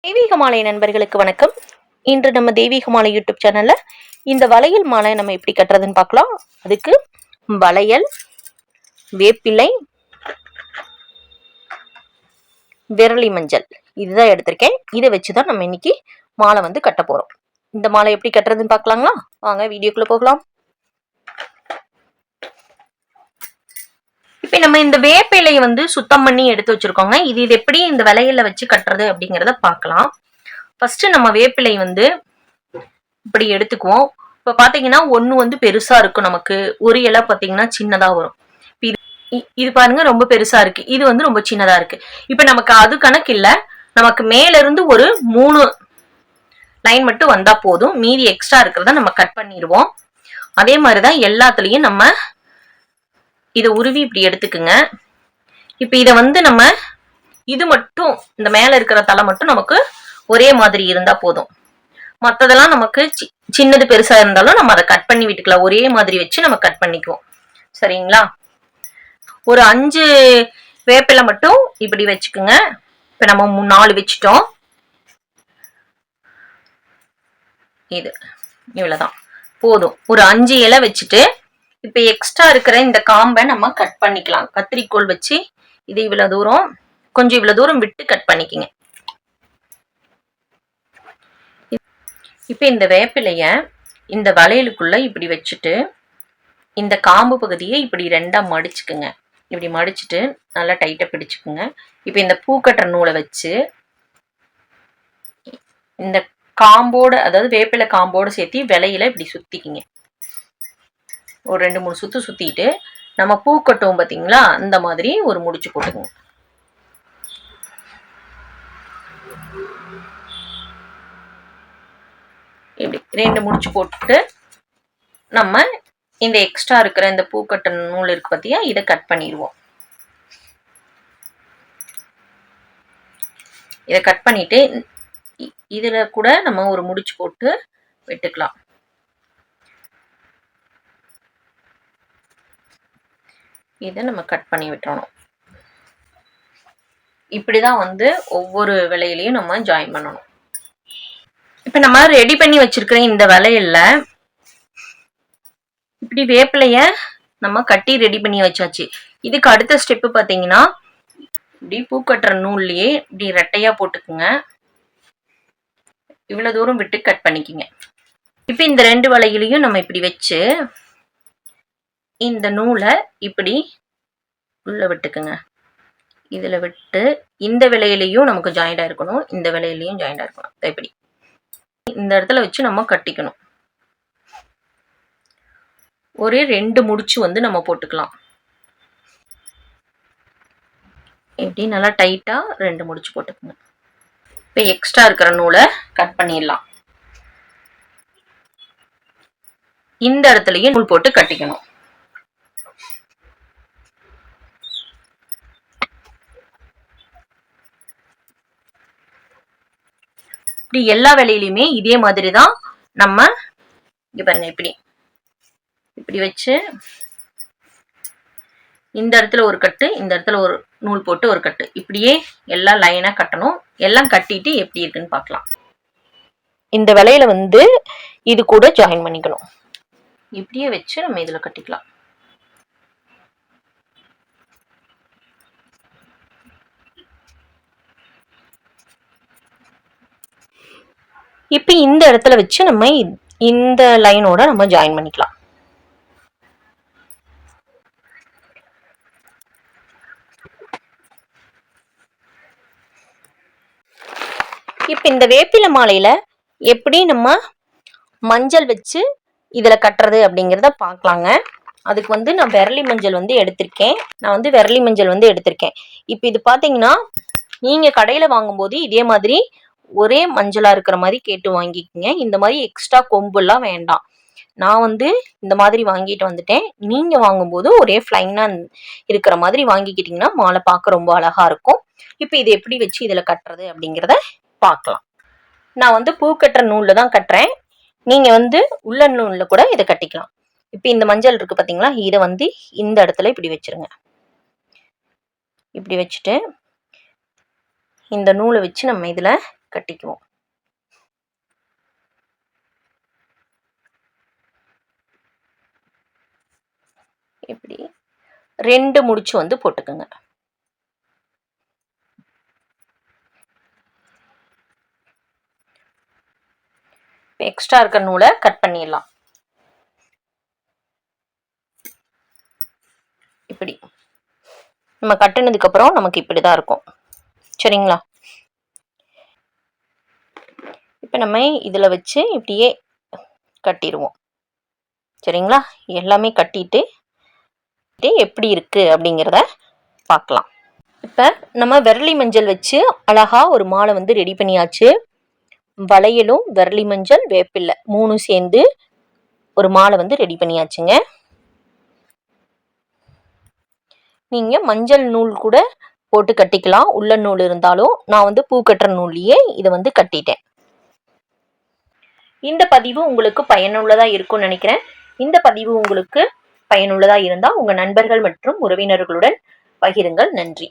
தெய்வீக மாலை நண்பர்களுக்கு வணக்கம். இன்று நம்ம தெய்வீக மாலை யூடியூப் சேனல்ல இந்த வளையல் மாலை நம்ம எப்படி கட்டுறதுன்னு பார்க்கலாம். அதுக்கு வளையல், வேப்பிலை, விரலி மஞ்சள் இதுதான் எடுத்திருக்கேன். இதை வச்சுதான் நம்ம இன்னைக்கு மாலை கட்ட போறோம். இந்த மாலை எப்படி கட்டுறதுன்னு பார்க்கலாங்களா? வாங்க வீடியோக்குள்ள போகலாம். இப்ப நம்ம இந்த வேப்பிலையை சுத்தம் பண்ணி எடுத்து வச்சிருக்கோங்க. இது எப்படி இந்த வளையல்ல வச்சு கட்டுறது அப்படிங்கறத பார்க்கலாம். ஃபர்ஸ்ட் நம்ம வேப்பிலை இப்படி எடுத்துக்குவோம். இப்ப பாத்தீங்கன்னா ஒண்ணு பெருசா இருக்கும், நமக்கு ஒரு இலை பாத்தீங்கன்னா சின்னதா வரும். இது பாருங்க ரொம்ப பெருசா இருக்கு, இது ரொம்ப சின்னதா இருக்கு. இப்ப நமக்கு அது கணக்கு இல்ல, நமக்கு மேல இருந்து ஒரு 3 லைன் மட்டும் வந்தா போதும். மீதி எக்ஸ்ட்ரா இருக்கிறத நம்ம கட் பண்ணிடுவோம். அதே மாதிரிதான் எல்லாத்துலயும் நம்ம இதை உருவி இப்படி எடுத்துக்குங்க. இப்ப இத நம்ம இது மட்டும் இந்த மேல இருக்கிற தலை மட்டும் நமக்கு ஒரே மாதிரி இருந்தா போதும். மத்ததெல்லாம் நமக்கு சின்னது பெருசா இருந்தாலும் நம்ம அதை கட் பண்ணி விட்டுக்கலாம். ஒரே மாதிரி வச்சு நம்ம கட் பண்ணிக்குவோம். சரிங்களா? ஒரு 5 வேப்பிலை மட்டும் இப்படி வச்சுக்குங்க. இப்ப நம்ம 4 வச்சுட்டோம். இது இவ்வளவுதான் போதும். ஒரு 5 இலை வச்சுட்டு இப்ப எக்ஸ்ட்ரா இருக்கிற இந்த காம்பை நம்ம கட் பண்ணிக்கலாம். கத்திரிக்கோல் வச்சு இது இவ்வளவு தூரம், கொஞ்சம் இவ்வளவு தூரம் விட்டு கட் பண்ணிக்கங்க. இப்ப இந்த வேப்பிலைய இந்த வளையலுக்குள்ள இப்படி வச்சுட்டு இந்த காம்பு பகுதியை இப்படி 2ஆ மடிச்சுக்குங்க. இப்படி மடிச்சுட்டு நல்லா டைட்டா பிடிச்சுக்குங்க. இப்ப இந்த பூ கட்டுற நூலை வச்சு இந்த காம்போட, அதாவது வேப்பிலை காம்போட சேர்த்து விலையில இப்படி சுத்திக்கிங்க. ஒரு 2-3 சுத்து சுத்திட்டு நம்ம பூ கட்டுவோம் பாத்தீங்களா, அந்த மாதிரி ஒரு முடிச்சு போட்டுக்குங்க. இப்படி 2 முடிச்சு போட்டு நம்ம இந்த எக்ஸ்ட்ரா இருக்கிற இந்த பூக்கட்ட நூல் இருக்கு பாத்தியா, இதை கட் பண்ணிடுவோம். இதை கட் பண்ணிட்டு இதுல கூட நம்ம ஒரு முடிச்சு போட்டு வெட்டுக்கலாம். இதை நம்ம கட் பண்ணி விட்டுறணும். இப்படிதான் ஒவ்வொரு விலையிலையும் நம்ம ஜாயின் பண்ணணும். இப்ப நம்ம ரெடி பண்ணி வச்சிருக்கிற இந்த வளையல்ல இப்படி வேப்பிலைய நம்ம கட்டி ரெடி பண்ணி வச்சாச்சு. இதுக்கு அடுத்த ஸ்டெப் பாத்தீங்கன்னா இப்படி பூ கட்டுற நூல்லயே இப்படி ரெட்டையா போட்டுக்குங்க. இவ்வளவு தூரம் விட்டு கட் பண்ணிக்கிங்க. இப்ப இந்த 2 வளையிலையும் நம்ம இப்படி வச்சு இந்த நூலை இப்படி உள்ள விட்டுக்குங்க. இதுல விட்டு இந்த விலையிலையும் நமக்கு ஜாயிண்டா இருக்கணும், இந்த விலையிலையும் ஜாயிண்டா இருக்கணும். இப்படி இந்த இடத்துல வச்சு நம்ம கட்டிக்கணும். ஒரு 2 முடிச்சு நம்ம போட்டுக்கலாம். இப்படி நல்லா டைட்டா 2 முடிச்சு போட்டுக்கணும். இப்ப எக்ஸ்ட்ரா இருக்கிற நூலை கட் பண்ணிடலாம். இந்த இடத்துலயும் நூல் போட்டு கட்டிக்கணும். இப்படி எல்லா வேலையிலுமே இதே மாதிரிதான் நம்ம இங்க பாருங்க, இப்படி இப்படி வச்சு இந்த இடத்துல ஒரு கட்டு, இந்த இடத்துல ஒரு நூல் போட்டு ஒரு கட்டு, இப்படியே எல்லாம் லைனா கட்டணும். எல்லாம் கட்டிட்டு எப்படி இருக்குன்னு பார்க்கலாம். இந்த விலையில இது கூட ஜாயின் பண்ணிக்கணும். இப்படியே வச்சு நம்ம இதுல கட்டிக்கலாம். இப்ப இந்த இடத்துல வச்சு நம்ம இந்த லைனோட நம்ம ஜாயின் பண்ணிக்கலாம். இப்ப இந்த வேப்பிலை மாலையில எப்படி நம்ம மஞ்சள் வச்சு இதுல கட்டுறது அப்படிங்கறத பார்க்கலாங்க. அதுக்கு நான் விரலி மஞ்சள் எடுத்திருக்கேன். நான் விரலி மஞ்சள் எடுத்திருக்கேன். இப்ப இது பாத்தீங்கன்னா நீங்க கடையில வாங்கும்போது இதே மாதிரி ஒரே மஞ்சளா இருக்கிற மாதிரி கேட்டு வாங்கிக்கோங்க. இந்த மாதிரி எக்ஸ்ட்ரா கொம்பு எல்லாம் வேண்டாம். நான் இந்த மாதிரி வாங்கிட்டு வந்துட்டேன். நீங்க வாங்கும்போது ஒரே ஃப்ளைனா இருக்கிற மாதிரி வாங்கிக்கிட்டீங்கன்னா மாலை பார்க்க ரொம்ப அழகா இருக்கும். இப்ப இது எப்படி வச்சு இதுல கட்டுறது அப்படிங்கறத பார்க்கலாம். நான் பூ கட்டுற நூல்ல தான் கட்டுறேன். நீங்க உள்ள நூல்ல கூட இதை கட்டிக்கலாம். இப்ப இந்த மஞ்சள் இருக்கு பாத்தீங்களா, இதை இந்த இடத்துல இப்படி வச்சிருங்க. இப்படி வச்சுட்டு இந்த நூலை வச்சு நம்ம இதுல கட்டிக்குவோம். இப்படி 2 முடிச்சு வந்து போட்டுக்கோங்க. எக்ஸ்ட்ரா இருக்க நூலை கட் பண்ணிடலாம். இப்படி நம்ம கட்டினதுக்கு அப்புறம் நமக்கு இப்படிதான் இருக்கும். சரிங்களா? இப்ப நம்ம இதுல வச்சு இப்படியே கட்டிடுவோம். சரிங்களா? எல்லாமே கட்டிட்டு எப்படி இருக்கு அப்படிங்கிறத பார்க்கலாம். இப்ப நம்ம விரலி மஞ்சள் வச்சு அழகா ஒரு மாலை வந்து ரெடி பண்ணியாச்சு. வளையலும் விரலி மஞ்சள் வேப்பில்லை 3 சேர்ந்து ஒரு மாலை வந்து ரெடி பண்ணியாச்சுங்க. நீங்க மஞ்சள் நூல் கூட போட்டு கட்டிக்கலாம், உள்ள நூல் இருந்தாலும். நான் வந்து பூ கட்டுற நூல்லையே இதை வந்து கட்டிட்டேன். இந்த பதிவு உங்களுக்கு பயனுள்ளதா இருக்கும்னு நினைக்கிறேன். இந்த பதிவு உங்களுக்கு பயனுள்ளதா இருந்தா உங்க நண்பர்கள் மற்றும் உறவினர்களுடன் பகிருங்கள். நன்றி.